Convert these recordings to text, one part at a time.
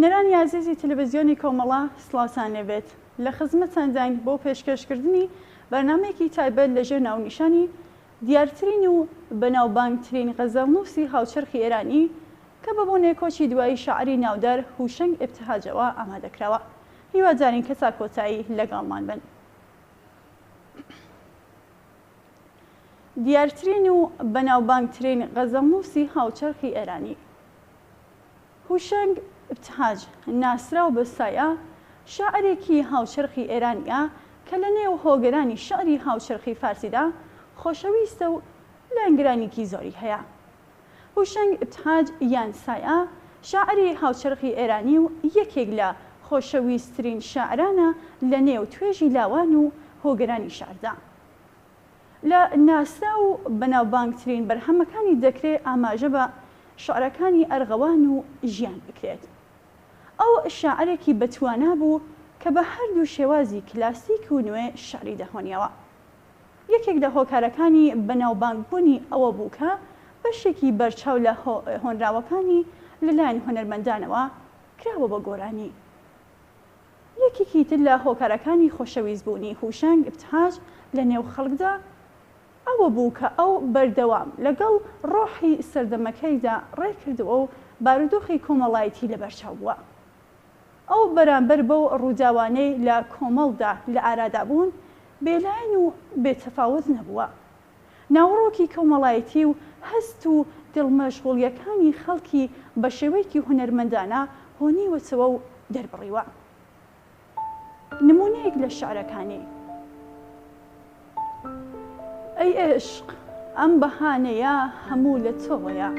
بینەرانی عزیزی تەلەڤیزیۆنی کۆمەڵا سڵاوتان لێبێت. لە خزمەتتان داین بۆ پێشکەشکردنی بەرنامەیەکی تایبەت لەژێر ناونیشانی دیارترین و بەناوبانگترین غەزەڵنووسی هاوچەرخی ئێرانی کە بە بۆنێ کۆچی دوایی شاعری ناودار هوشەنگ ئیبتیهاجەوە ئامادەکراوە. هیوادارین کە تا کۆتایی لەگەڵمان بن. دیارترین و بەناوبانگترین غەزەڵنووسی هاوچەرخی ئێرانی هوشەنگ ئیبتیهاج ناسراو بە سایە شاعرێکی هاوچەرخی ئێرانیە کە لە نێو هۆگەرانی شعری هاوچەرخی فارسیدا خۆشەویستە و لەنگرانێکی زۆری هەیە. هوشەنگ ئیبتیهاج یان سایە شاعری هاوچەرخی ئێرانی و یەکێک لە خۆشەویستترین شاعرانە لە نێو توێژی لاوان و هۆگەرانی شاردا. لە ناسرا و بەناوبانگترین بەرهەمەکانی دەکرێت ئاماژە بە شعرەکانی ئەرغەوان و ژیان بکرێت. ئەو شاعرێکی بەتوانا بوو کە بە هەردوو شێوازی کلاسیک و نوێ شعری دەهۆنیەوە. یەکێک لە هۆکارەکانی بەناوبانگبوونی ئەوە بوو کە بەشێکی بەرچاو لە هۆنراوەکانی لەلایەن هونەرمەندانەوە کراوە بە گۆرانی. یەکێکی تر لە هۆکارەکانی خۆشەویستبوونی هوشەنگ ئیبتیهاج لە نێو خەڵکدا ئەوە بوو کە ئەو بەردەوام لەگەڵ ڕۆحی سەردەمەکەیدا ڕێکردەوە و بارودۆخی کۆمەڵایەتی لەبەرچاو بووە. ئەو بەرامبەر بەو ڕووداوانەی لە کۆمەڵدا لە ئارادا بوون بێلایەن و بێتەفاوت نەبووە. ناوەڕۆکی کۆمەڵایەتی و هەست و دڵمەشغوڵیەکانی خەڵکی بە شێوەیەکی هونەرمەندانە هۆنیوەتەوە و دەربڕیوە. نمونەیەک لە شعرەکانی: ئەی عێشق ئەم بەهانەیە هەموو لە تۆوەیە،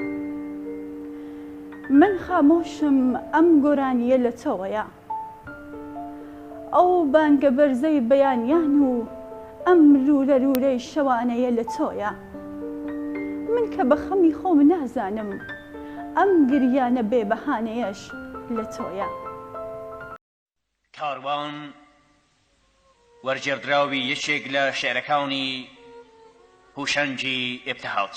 من خامۆشم ئەم گۆرانیە لە تۆوەیە، ئەو بانگە بەرزەی بەیانیان و ئەم لورە لورەی شەوانەیە لە تۆیە، من کە بە خەمی خۆم نازانم ئەم گریانە بێبەهانەیەش لە تۆیە. کاروان وەرجێڕدراوی یەکێک لە شێعرەکانی هوشەنگی ئیبتیهاج.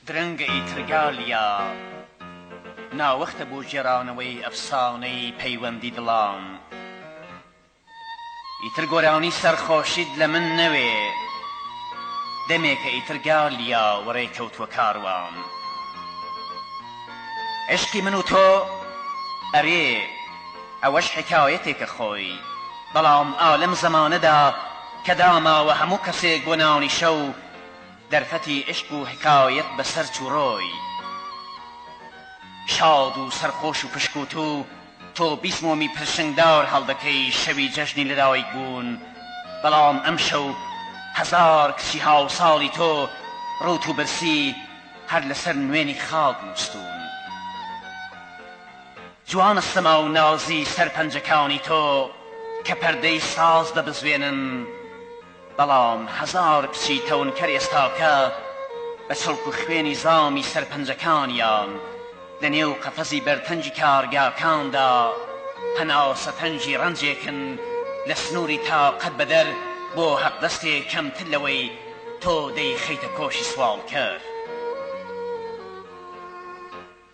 درەنگە ئیترگالیا ناوەختە بۆ گێڕانەوەی ئەفسانەی پەیوەندی دڵان، ئیتر گۆرانی سەرخۆشید لە من نەوێ، دەمێکە ئیترگالیا وەڕێ کەوتووە کاروان. عشقی من و تۆ ئەرێ ئەوەش حکایەتێکە خۆی، بەڵام ئالەم زەمانەدا کە داماوە هەموو کەسێک بۆ ناونی شەو دەرفەتی عشق و حکایەت بەسەر چوڕۆی. شاد و سەرخۆش و پشکوتو تۆ بیسمۆمی پرشنگدار هەڵدەکەی شەوی جەژنی لەداوەیک بوون، بەڵام ئەم شەو هەزار کچی هاوساڵی تۆ ڕوت و برسی هەر لەسەر نوێنی خاک نووستون. جوانە سەما و نازی سەرپەنجەکانی تۆ کە پەردەی ساز دەبزوێنن، بەڵام هەزار کچی تەونکەر ئێستاکە بە چڵک و خوێنی زامی سەرپەنجەکانیان لە نێو قەفەزی بەرتەنجی کارگاکاندا هەناسەتەنجی ڕەنجێکن لە سنووری تاقەت بەدەر بۆ هەق دەستێک کەمتر لەوەی تۆ دەی خەیتە کۆشی سوال کرد.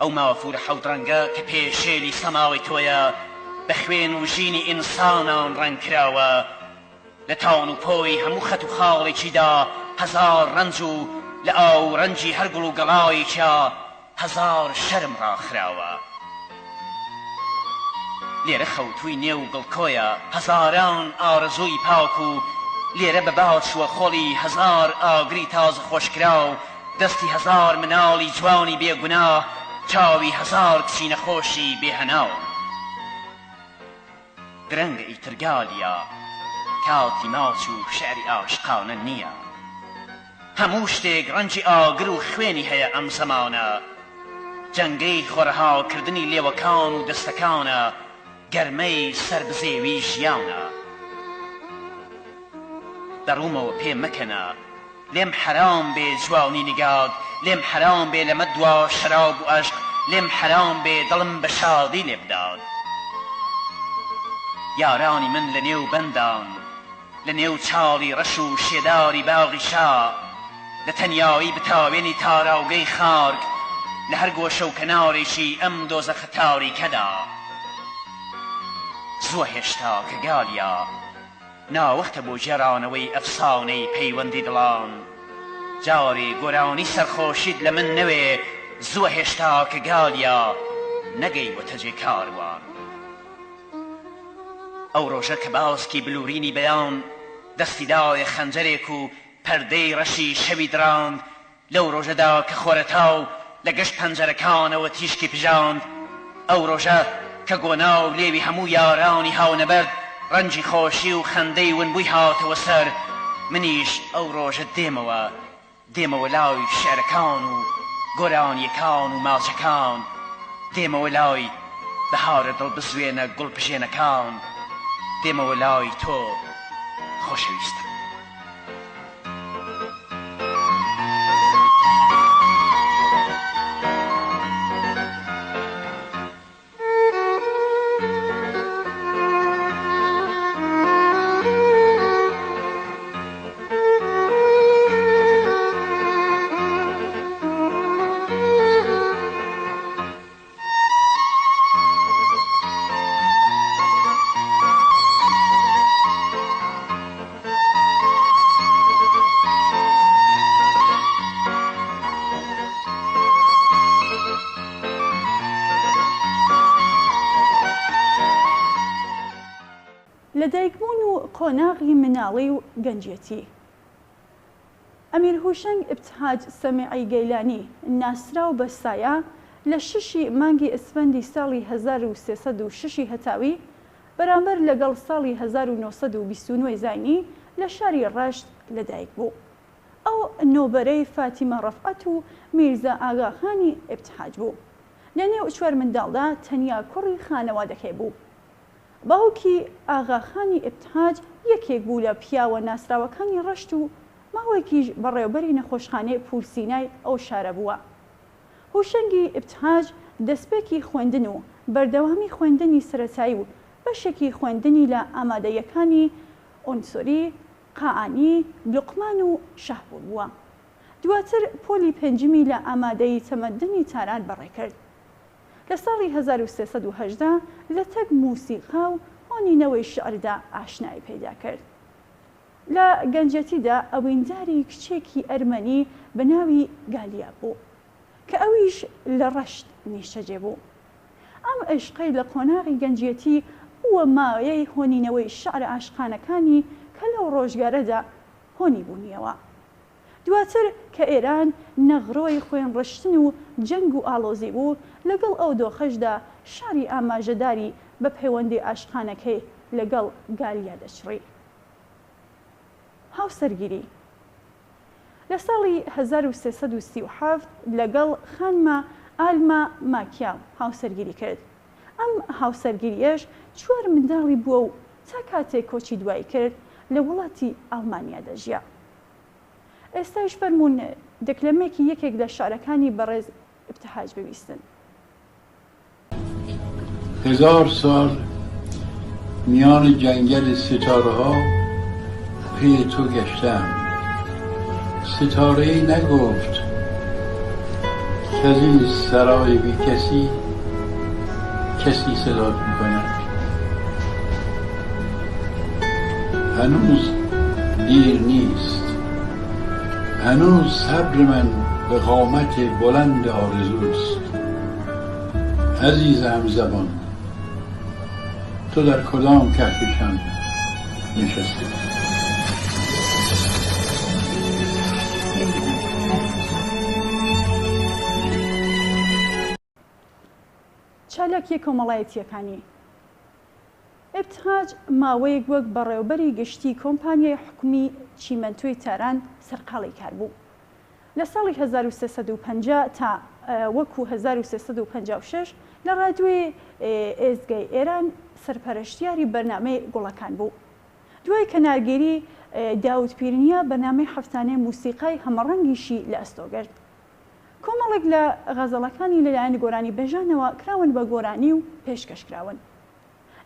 ئەو مافورە حەوت ڕەنگە کە پێشێلی سەماوی تۆیە بە خوێن و ژینی ئینسانان ڕەنگکراوە، لە تاون و پۆی هەموو خەت و خاڵێکیدا هەزار ڕەنج و لە ئاو ڕەنجی هەر گوڵ و گەڵایەکە هەزار شەرم ڕاخراوە. لێرە خەوتووی نێو گڵکۆیە هەزاران ئارەزووی پاک و لێرە بە باچووە خۆڵی هەزار ئاگری تازە خۆشکراو، دەستی هەزار مناڵی جوانی بێگوناه، چاوی هەزار کچی نەخۆشی بێهەناو. درەنگە ئیترگالیا کاتی ماچ و شعری ئاشقانە نییە، هەموو شتێک ڕەنجی ئاگر و خوێنی هەیە ئەم زەمانە، جەنگەی خۆرهاکردنی لێوەکان و دەستەکانە، گەرمەی سەربزێوی ژیانە. دەڕوومەوە پێم مەکەنە لێم حرام بێ جوانی نگاد، لێم حرام بێ لەمە دوا شەراب و عەشق لێم حرام بێ دڵم بە شادی لێ بدات یارانی من لە نێو بەندان لە نێو چاڵی ڕەش و شێداری باغی شا لە تەنیایی بتاوێنی تاراوگەی خارگ لە هەر گۆشە و کەنارێکی ئەم دۆزەخە تاریکەدا زووە هێشتا کە گالیا ناوەختە بۆ جێرانەوەی ئەفسانەی پەیوەندی دڵان جارێ گۆرانی سەرخۆشیت لە من نەوێ زووە هێشتا کە گالیا نەگەیوەتە جێ کاروان ئەو ڕۆژە کە باسکی بلورینی بەیان دەستی داوێ خەنجەرێک و پەردەی ڕەشی شەوی دراند لەو ڕۆژەدا کە خۆرەتاو لە گەشت پەنجەرەکانەوە تیشکی پژاند ئەو ڕۆژە کە گۆناو لێوی هەموو یارانی هاونەبەرد ڕەنجی خۆشی و خەندەی ونبووی هاتەوە سەر منیش ئەو ڕۆژە دێمەوە لای شێعرەکان و گۆرانیەکان و ماچەکان دێمەوە لای بەهارە دڵ بزوێنە گوڵپژێنەکان دێمەوە لای تۆ خۆشەویستم لەدایکبوون و قۆناغی مناڵی و گەنجێتی ئەمیر هوشەنگ ئبتهاج سەمیعی گەیلانی ناسراو بە سایە لە 6 مانگی ئەسفەندی ساڵی 1306 هەتاوی بەرامبەر لەگەڵ ساڵی 1929 زاینی لە شاری ڕەشت لەدایک بوو. ئەو نۆبەرەی فاتیمە ڕەفعەت و میرزا ئاغاخانی ئبتهاج بوو. لە نێو 4 منداڵدا تەنیا کوڕی خانەوادەکەی بوو. باوکی ئاغاخانی ئبتهاج یەکێک بوو لە پیاوە ناسراوەکانی ڕەشت و ماوەیەکیش بەڕێوەبەری نەخۆشخانەی پورسینای ئەو شارە بووە. هوشەنگی ئبتهاج دەستپێکی خوێندن و بەردەوامی خوێندنی سەرەتایی و بەشێکی خوێندنی لە ئامادەیەکانی ئۆنسۆری، قائانی، لوقمان و شەهبوو بووە. دواتر پۆلی پێنجمی لە ئامادەی تەمەدنی تاران بەڕێکرد. لە ساڵی 1318 لە تەک موسیقا و هۆنینەوەی شعردا ئاشنایی پەیدا کرد. لە گەنجەتیدا ئەوینداری کچێکی ئەرمەنی بە ناوی گالیا بوو کە ئەویش لە ڕەشت نیشتەجێ بوو. ئەم عشقەی لە قۆناغی گەنجەتی وە مایەی هۆنینەوەی شعر عاشقانەکانی کە لەو ڕۆژگارەدا هۆنی بوونیەوە. دواتر کە ئێران نەغڕۆی خوێنڕشتن و جەنگ و ئاڵۆزی بوو، لەگەڵ ئەو دۆخەشدا شاری ئاماژەداری بە پەیوەندی عاشقانەکەی لەگەڵ گالیا دەچڕی. هاوسەرگیری لە ساڵی 1337 لەگەڵ خانمە ئالما ماکیاو هاوسەرگیری کرد. ئەم هاوسەرگیریەش 4 منداڵی بووە و تا کاتێک کۆچی دوای کرد لە وڵاتی ئەڵمانیا دەژیا. ئێستاش فەرمونون دەکلەمێکی یەکێک لە شارەکانی بەڕێز ئبتهاج ببیستن. 1000 سال میان جنگل ستاره ها پی تو گشتم، ستاره ای نگفت که از این سرای بی کسی صدا می کند. هنوز دیر نیست، هنوز صبر من به قامت بلند آرزوست. عزیز همزبان، تو در کدام کهکشان نشستی؟ چالاکیە کۆمەڵایەتیەکانی ئبتهاج ماوەیەک وەک بەڕێوەبەری گشتی کۆمپانیای حکومی چیمەنتۆی تاران سەرقاڵی کار بوو. لە ساڵی 1350 تا وەکو 1356 لە ڕادیۆی ئێزگای ئێران سەرپەرشتیاری بەرنامەی گوڵەکان بوو. دوای کەنارگێری داود پیرنیە بەرنامەی هەفتانەی موسیقای هەمەڕەنگیشی لە ئەستۆگرت. کۆمەڵێک لە غەزەڵەکانی لەلایەن گۆرانی بێژانەوە کراون بە گۆرانی و پێشکەشکراون.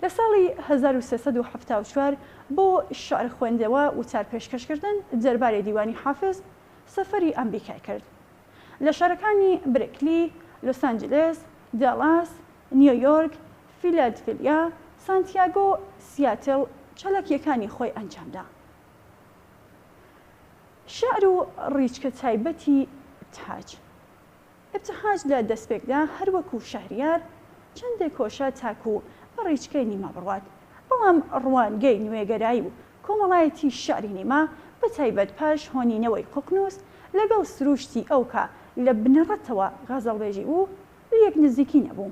لە ساڵی 1374 بۆ شعر خوێندەوە و چار پێشکەشکردن دەربارەی دیوانی حافز سەفەری ئەمریکای کرد. لە شارەکانی برکلی، لۆس ئانجلس، دالاس، نیویۆرک، فیلادلفیا، سانتیاگۆ، سیاتل چالاکیەکانی خۆی ئەنجامدا. شعر و ڕیچکە تایبەتی ئبتهاج. ئبتهاج لە دەستپێکدا هەروەکو شەهریار چەندێک کۆشە تاکو بە ڕیچکەی نیمە بڕوات، بەڵام ڕوانگەی نوێگەرایی و کۆمەڵایەتی شعری نیمە بە تایبەت پاش هۆنینەوەی قوقنوس لەگەڵ سروشتی ئەو کە لە بنەڕەتەوە غەزەڵبێژی و یەک نزیکی نەبوو.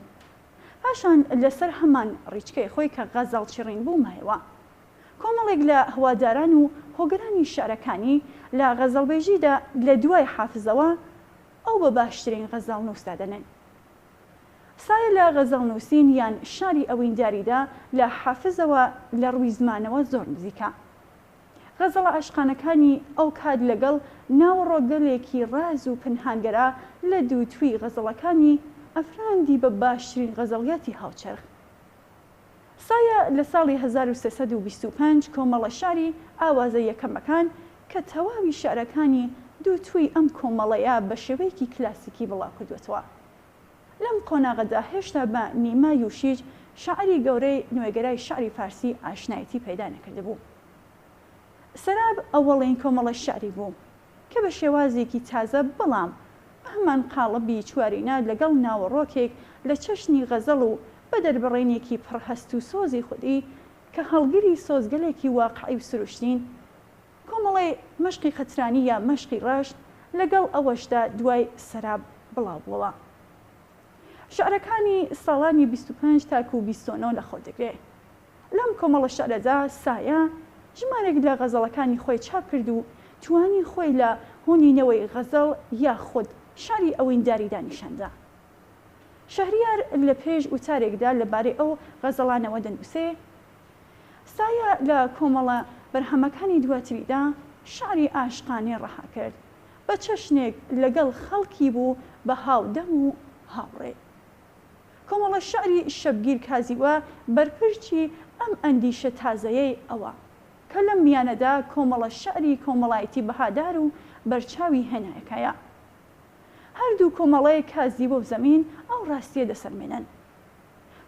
پاشان لەسەر هەمان ڕیچکەی خۆی کە غەزەڵ چڕین بوو مایەوە. کۆمەڵێک لە هەواداران و هۆگرانی شارەکانی لە غەزەڵبێژیدا لە دوای حافزەوە ئەو بە باشترین غەزەڵ نووسدا دەنێن. سایە لە غەزەڵ نووسین یان شاری ئەوینداریدا لە حافزەوە لە ڕووی زمانەوە زۆر نزیکە. غەزەڵە عاشقانەکانی ئەو کات لەگەڵ ناوەڕۆگەلێکی ڕاز و پنهانگەرە لە دووتوی غەزەڵەکانی ئەفراندی بە باشترین غەزەڵیاتی هاوچەرخ. سایە لە ساڵی 1325 کۆمەڵە شاری ئاوازە یەکەمەکان کە تەواوی شارەکانی دووتوی ئەم کۆمەڵەیە بە شێوەیەکی کلاسیکی بڵاو کردوێتەوە. لەم قۆناغەدا هێشتا بە نیما یوشیج شاعری گەورەی نوێگەرای شعری فارسی ئاشنایەتی پەیدا نەکردبوو. سەراب ئەوەڵین کۆمەڵە شعری بوو کە بە شێوازێکی تازە بەڵام هەمان قاڵبی چوارینە لەگەڵ ناوەڕۆکێک لە چەشنی غەزەڵ و بە دەربڕینێکی پڕهەست و سۆزی خودی کە هەڵگری سۆزگەلێکی واقعی و سروشتین، کۆمەڵێ مەشقی خەترانی یا مەشقی ڕەش لەگەڵ ئەوەشدا دوای سەراب بڵاو بووەوە. شعرەکانی ساڵانی 25 تاکو 29 لە خۆ دەگرێت. لەم کۆمەڵە شعرەدا سایە ژمارێک لە غەزەڵەکانی خۆی چاپ کرد و توانی خۆی لە هۆنینەوەی غەزەڵ یا خود شاری ئەوینداریدا نیشاندا. شەهریار لە پێش وتارێکدا لەبارەی ئەو غەزەڵانەوە دەنووسێ سایە لە کۆمەڵە بەرهەمەکانی دواتریدا شعری ئاشقانێ ڕەها کرد بە چەشنێک لەگەڵ خەڵکی بوو بە هاودەم و هاوڕێ. کۆمەڵە شعری شەبگیر کازیوە بەرپرچی ئەم ئەندیشە تازەیەی ئەوە کە لەم میانەدا کۆمەڵە شعری کۆمەڵایەتی بەهادار و بەرچاوی هێنایەکەیە. هەردوو کۆمەڵەیە کازیوە و زەمین ئەو ڕاستیە دەسەرمێنن.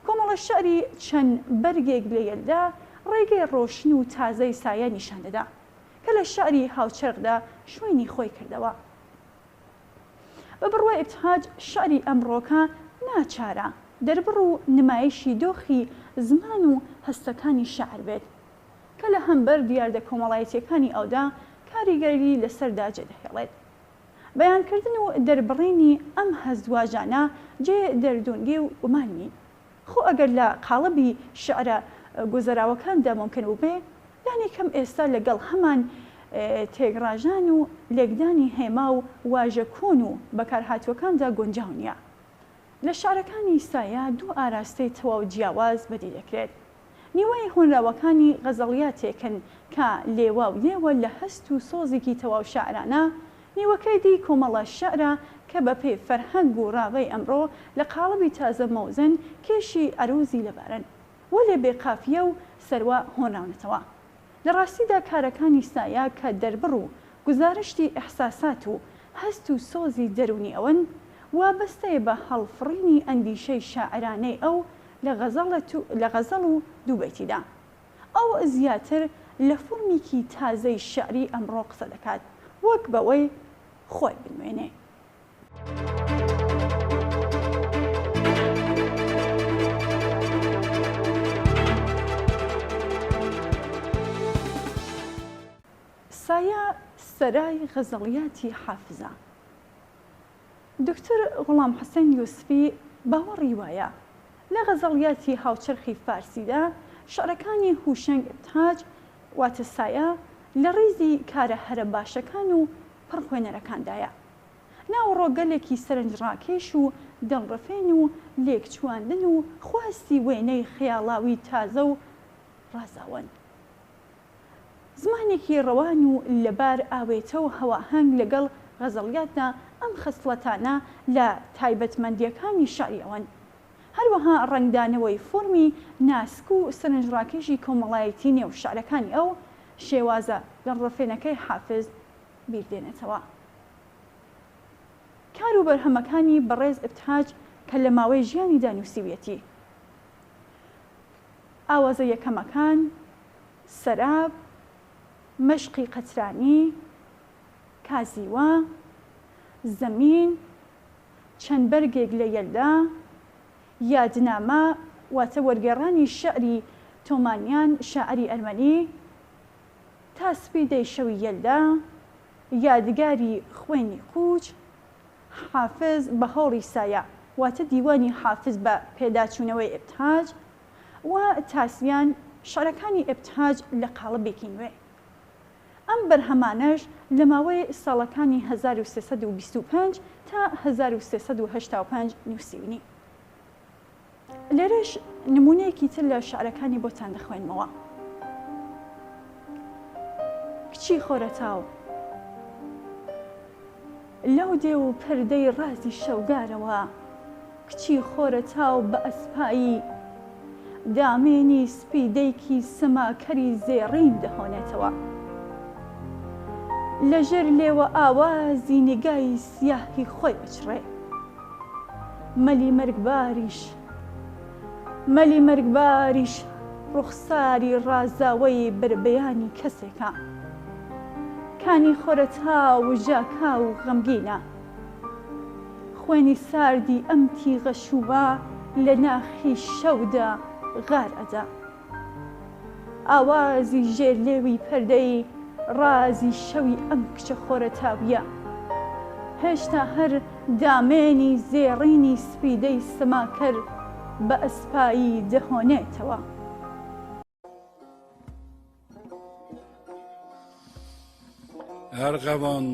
کۆمەڵە شعری چەند بەرگێک لە یەلدا ڕێگەی ڕۆشن و تازەی سایە نیشان دەدا کە لە شعری هاوچەرخدا شوێنی خۆی کردەوە. بە بڕوای ئبتهاج شعری ئەمڕۆکە ناچارە دەربڕ و نمایشی دۆخی زمان و هەستەکانی شعر بێت کە لە هەمبەر دیاردە کۆمەڵایەتیەکانی ئەودا کاریگەری لەسەردا جێدەهێڵێت. بەیانکردن و دەربڕینی ئەم هەزدواژانە جێ دەردونگی و گومانی خۆ ئەگەر لە قاڵبی شعرە گوزەراوەکاندا ممکن بوو بێ لانی کەم ئێستا لەگەڵ هەمان تێگڕاژان و لێکدانی هێما و واژە کۆن و بەکارهاتوەکاندا گونجاو نییە. لە شارەکانی سایە دوو ئاراستەی تەواو جیاواز بەدی دەکرێت. نیوەی هۆنراوەکانی غەزەڵیاتێکن کە لێوا و لێوە لە هەست و سۆزێکی تەواو شاعرانە، نیوەکەی دی کۆمەڵە شعرە کە بە پێی فەرهەنگ و ڕاوەی ئەمڕۆ لە قاڵبی تازە مەوزن کێشی ئەروزی لەبارن و لێ بێقافیە و سەروە هۆنراونەتەوە. لە ڕاستیدا کارەکانی سایە کە دەربڕ و گزارشتی ئەحساسات و هەست و سۆزی دەرونی ئەوەن وابەستەیە بە هەڵفڕینی ئەندیشەی شاعرانەی ئەو لە غەزەڵ و دووبەیتیدا. ئەو زیاتر لە فۆرمێکی تازەی شعری ئەمڕۆ قسە دەکات وەک بەوەی خۆی بنوێنێ. سایە سەرای غەزەڵیاتی حافزە. دکتۆر غوڵام حەسەن یوسفی باوەڕی وایە لە غەزەڵیاتی هاوچەرخی فارسیدا شعرەکانی هوشەنگ ئبتهاج واتە سایە لە ڕیزی کارە هەرە باشەکان و پڕخوێنەرەکاندایە. ناوەڕۆگەلێکی سەرنجڕاکێش و دڵڕفێن و لێکچواندن و خواستی وێنەی خەیاڵاوی تازە و ڕازاوەن. زمانێکی ڕەوان و لەبار ئاوێتە و هەواهەنگ لەگەڵ غەزەڵیاتدا ئەم خەسڵەتانە لە تایبەتمەندیەکانی شعری ئەوەن. هەروەها ڕنگدانەوەی فۆرمی ناسک و سەرنجڕاکێشی کۆمەڵایەتی نێو شعرەکانی ئەو شێوازە لە ڕفێنەکەی حافز بیردێنێتەوە. کار و بەرهەمەکانی بەڕێز ئبتهاج کە لە ماوەی ژیانی دانووسیویەتی: ئاوازە یەکەمەکان، سەراب، مەشقی قەترانی، کازیوە، زەمین، چەند بەرگێک لە یەلدا، یادنامە واتە وەرگێڕانی شعری تۆمانیان شاعری ئەرمەنی، تاسبی دەی شەوی یەلدا، یادگاری خوێنی قوچ، حافز بە هەوڵی سایە واتە دیوانی حافز بە پێداچوونەوەی ئبتهاج و تاسیان شعرەکانی ئبتهاج لە قاڵبێکی نوێ. ئەم بەرهەمانەش لە ماوەی ساڵەکانی 1325 تا 1385 نووسیونی. لێرەش نمونەیەکی تر لە شعرەکانی بۆتان دەخوێنمەوە. کچی خۆرەتاو لەو دێ و پەردەی ڕازی شەوگارەوە، کچی خۆرەتاو بە ئەسپایی، دامێنی سپی دەیکی سەماکەری زێڕین دەهۆنێتەوە. لەژێر لێوە ئاوازی نیگای سیاهی خۆی بچڕێ، مەلی مەرگباریش ڕوخساری ڕازاوەی بربەیانی کەسێکە، کانی خۆرەتاو و ژاکا و غەمگینە، خوێنی ساردی ئەم تیغە شووە لە ناخی شەودا غار ئەدا، ئاوازی ژێرلێوی پەردەی ڕازی شەوی ئەم کچە خۆرەتاویە، هێشتا هەر دامێنی زێڕینی سپیدەی سەماکەر بە ئەسپایی دەهۆنێتەوە. ارغوان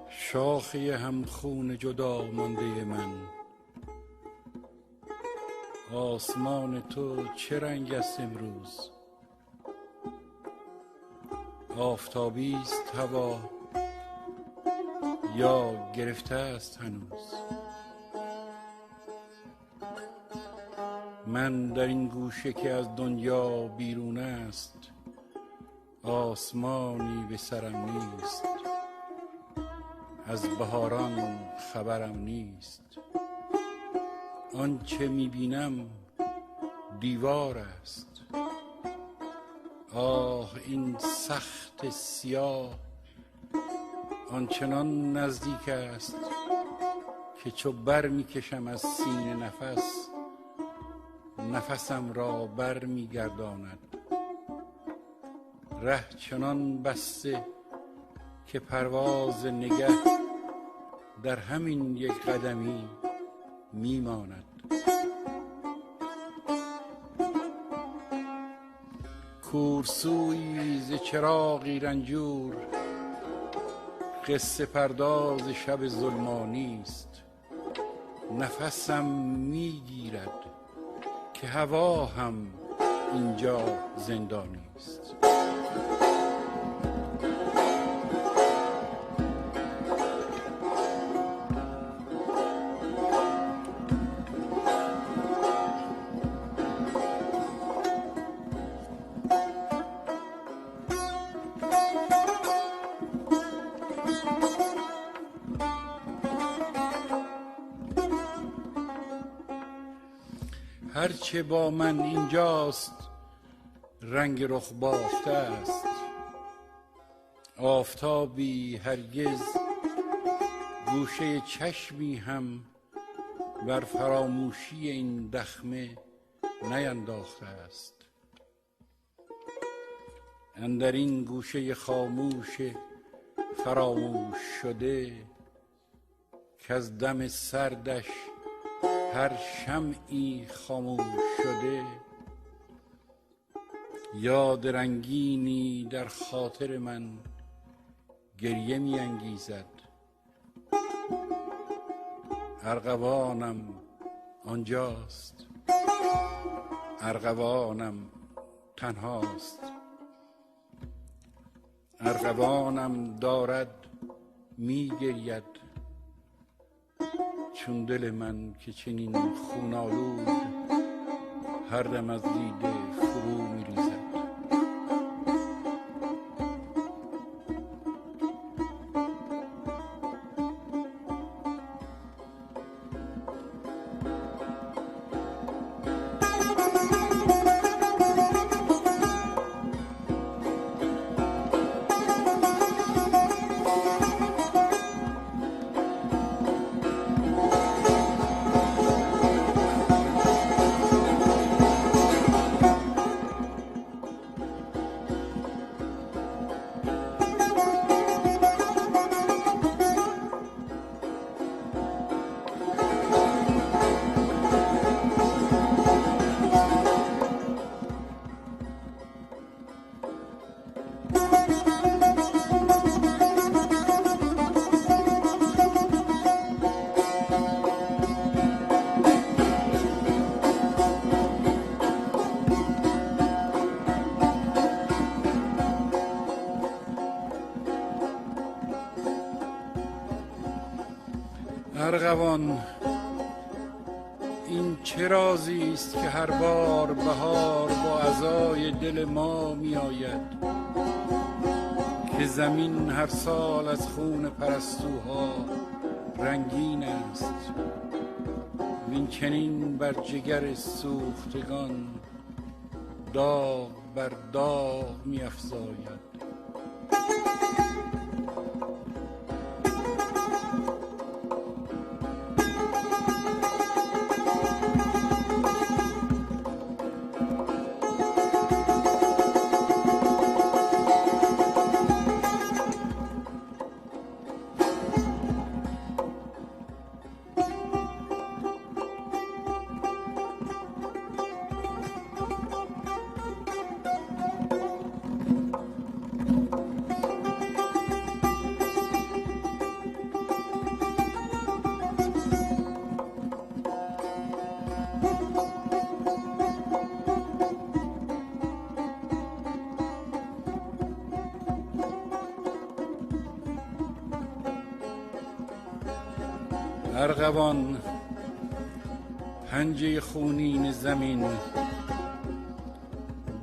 شاخی همخون جدا مانده من، آسمان تو چه رنگ است امروز؟ آفتابی است هوا یا گرفته است هنوز؟ من در این گوشه که از دنیا بیرون است، آسمانی به سرم نیست، از بهاران خبرم نیست، آنچه میبینم دیوار است. آه این سخت سیاه آنچنان نزدیک است که چو بر میکشم از سینه نفسم را بر میگرداند. ره چنان بسته که پرواز نگه در همین یک قدمی میماند. کورسویی ز چراغی رنجور، قصه پرداز شب ظلمانی است. نفسم میگیرد که هوا هم اینجا زندانی است. هرچه با من اینجاست رنگ رخ بافته است. آفتابی هرگز گوشه چشمی هم بر فراموشی این دخمه نینداخته است. اندر این گوشه خاموش فراموش شده که از دم سردش هر شمعی خاموش شده، یاد رنگینی در خاطر من گریه می انگیزد. ارغوانم آنجاست، ارغوانم تنهاست، ارغوانم دارد می گرید چون دل من که چنین خون آلود هر دم از دیده فرو می ریزد. ارغوان، این چه رازی است که هر بار بهار با عزای دل ما می آید که زمین هر سال از خون پرستوها رنگین است وین چنین بر جگر سوختگان داغ بر داغ می افزاید. ارغوان، پنجه خونین زمین،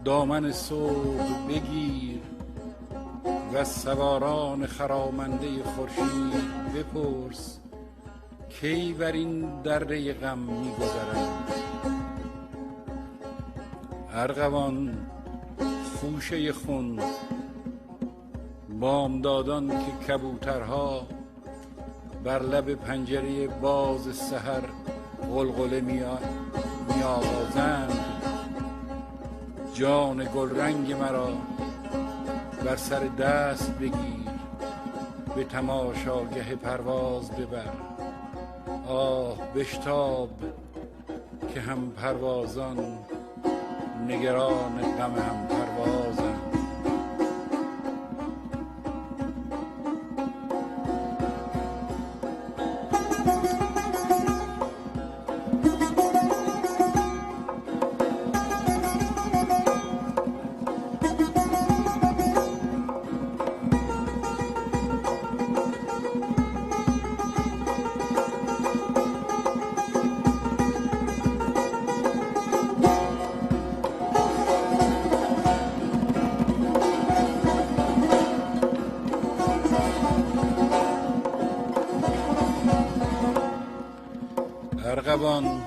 دامن صبح بگیر و سواران خرامنده خورشید بپرس کی بر این دره غم می‌گذرند. ارغوان، خوشه خون، بامدادان که کبوترها بر لب پنجره باز سحر غلغله می آوازند، جان گلرنگ مرا بر سر دست بگیر، به تماشاگه پرواز ببر. آه بشتاب که هم پروازان نگران غم هم پروازند. ارغوان،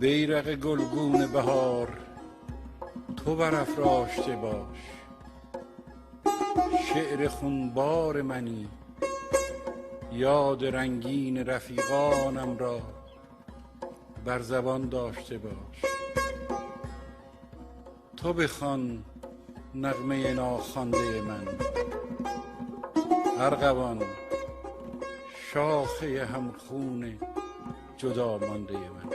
بیرق گلگون بهار تو برافراشته باش، شعر خونبار منی، یاد رنگین رفیقانم را بر زبان داشته باش. تو بخوان نغمه ناخوانده من، ارغوان، شاخه همخون جدا مانده من.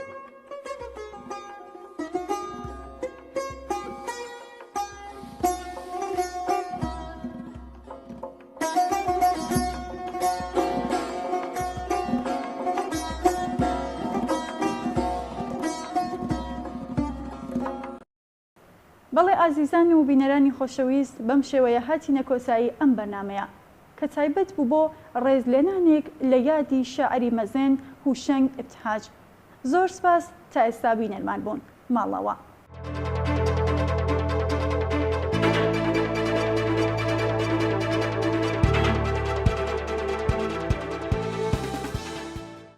بەڵێ ئازیزان و بینەرانی خۆشەویست، بەم شێوەیە هاتینە کۆتایی ئەم بەرنامەیە کە تایبەت بوو بۆ ڕێزلێنانێک لە یادی شاعری مەزن هوشەنگ ئبتهاج. زۆر سپاس تا ئێستا بینەرمان بوون. ماڵەوە.